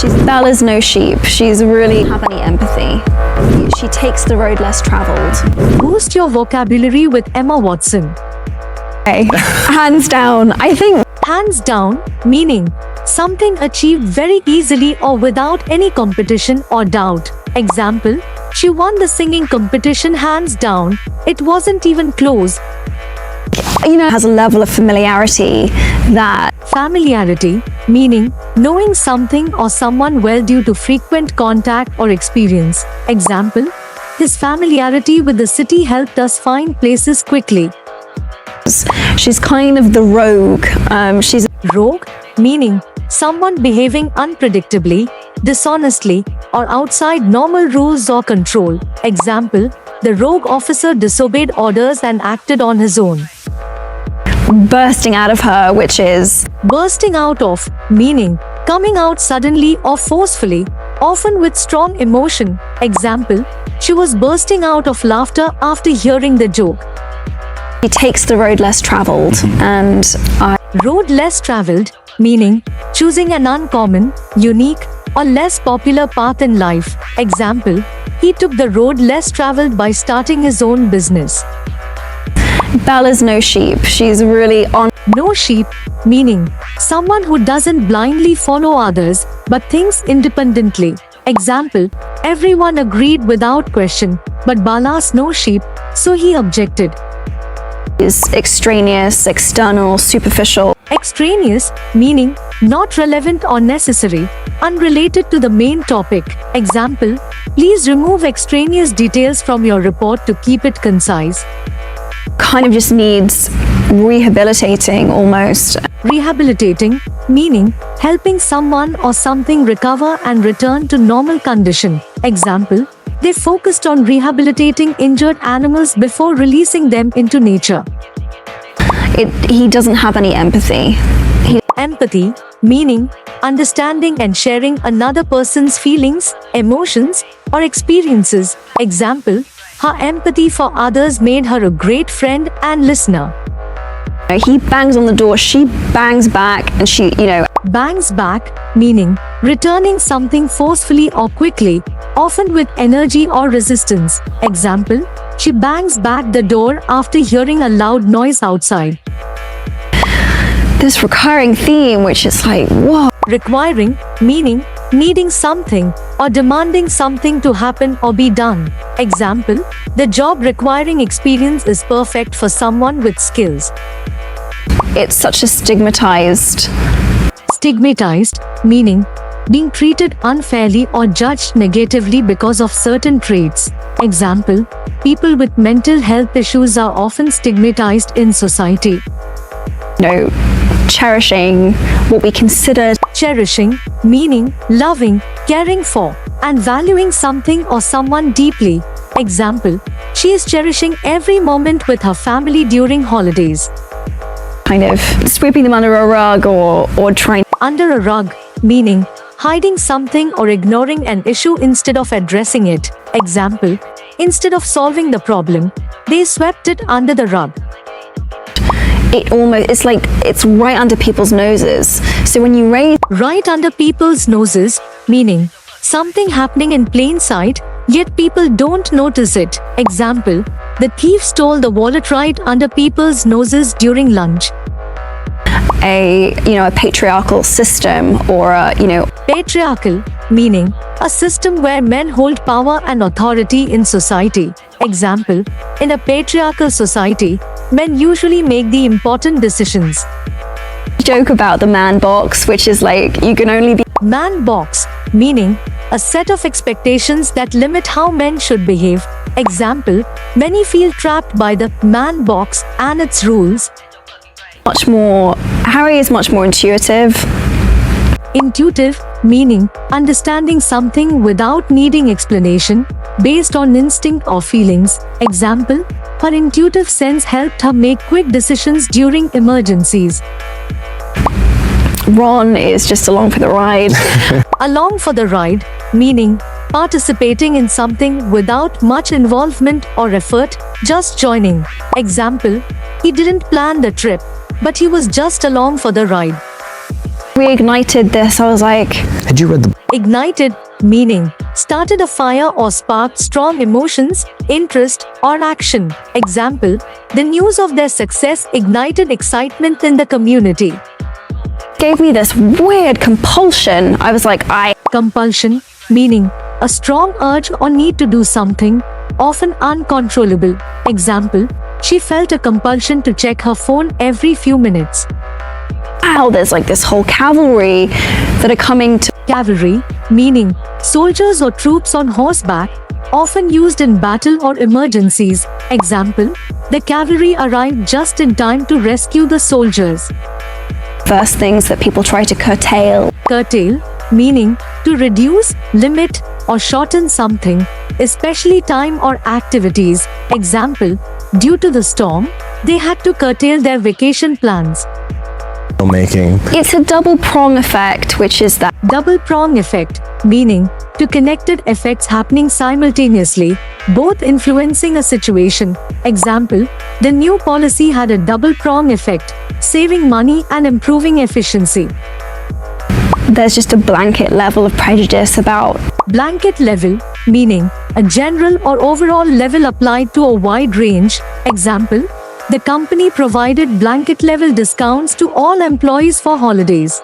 Bella's no sheep. She's really have any empathy. She takes the road less traveled. Boost your vocabulary with Emma Watson. Okay. Hands down. I think Hands down, meaning something achieved very easily or without any competition or doubt. Example, she won the singing competition hands down. It wasn't even close. has a level of familiarity that Familiarity, meaning knowing something or someone well due to frequent contact or experience. Example, his familiarity with the city helped us find places quickly. she's kind of the rogue. She's Rogue, meaning someone behaving unpredictably, dishonestly, or outside normal rules or control. Example, the rogue officer disobeyed orders and acted on his own. bursting out of her, which is Bursting out of, meaning coming out suddenly or forcefully, often with strong emotion. Example, she was bursting out of laughter after hearing the joke. she takes the road less traveled. And Road less traveled, meaning choosing an uncommon, unique, or less popular path in life. Example, he took the road less traveled by starting his own business. Bella's no sheep. She's really on. No sheep, meaning someone who doesn't blindly follow others but thinks independently. Example, everyone agreed without question, but Bala's no sheep, so he objected. Is extraneous, external, superficial. Extraneous, meaning not relevant or necessary, unrelated to the main topic. Example, please remove extraneous details from your report to keep it concise. Kind of just needs rehabilitating almost. Rehabilitating, meaning helping someone or something recover and return to normal condition. Example, they focused on rehabilitating injured animals before releasing them into nature. He doesn't have any empathy. Empathy, meaning understanding and sharing another person's feelings, emotions, or experiences. Example, her empathy for others made her a great friend and listener. He bangs on the door, she bangs back, and she, Bangs back, meaning returning something forcefully or quickly, often with energy or resistance. Example, she bangs back the door after hearing a loud noise outside. this recurring theme, which is like, whoa. Requiring, meaning needing something or demanding something to happen or be done. Example, the job requiring experience is perfect for someone with skills. It's such a stigmatized. Stigmatized, meaning being treated unfairly or judged negatively because of certain traits. Example, people with mental health issues are often stigmatized in society. Cherishing what we consider. Cherishing, meaning loving, caring for, and valuing something or someone deeply. Example, she is cherishing every moment with her family during holidays. Kind of sweeping them under a rug or trying. Under a rug, meaning hiding something or ignoring an issue instead of addressing it. Example, instead of solving the problem, they swept it under the rug. It's like it's right under people's noses. So when you raise. Right under people's noses, meaning something happening in plain sight, yet people don't notice it. Example, the thief stole the wallet right under people's noses during lunch. A patriarchal system or Patriarchal, meaning a system where men hold power and authority in society. Example, in a patriarchal society, men usually make the important decisions. joke about the man box, which is like you can only be. Man box, meaning a set of expectations that limit how men should behave. Example, many feel trapped by the man box and its rules. Harry is much more intuitive. Intuitive, meaning understanding something without needing explanation, based on instinct or feelings. Example, her intuitive sense helped her make quick decisions during emergencies. Ron is just along for the ride. Along for the ride, meaning participating in something without much involvement or effort, just joining. Example, he didn't plan the trip, but he was just along for the ride. We ignited this. I was like, Had you read the Ignited, meaning started a fire or sparked strong emotions, interest, or action. Example, the news of their success ignited excitement in the community. gave me this weird compulsion. I was like, Compulsion, meaning a strong urge or need to do something, often uncontrollable. Example, she felt a compulsion to check her phone every few minutes. wow, there's like this whole cavalry that are coming to. Cavalry, meaning soldiers or troops on horseback, often used in battle or emergencies. Example, the cavalry arrived just in time to rescue the soldiers. First things that people try to curtail. Curtail, meaning to reduce, limit, or shorten something, especially time or activities. Example, due to the storm, they had to curtail their vacation plans. making? It's a double prong effect, which is that Double prong effect, meaning two connected effects happening simultaneously, both influencing a situation. Example, the new policy had a double prong effect, saving money and improving efficiency. there's just a blanket level of prejudice about. Blanket level, meaning a general or overall level applied to a wide range. Example, the company provided blanket level discounts to all employees for holidays.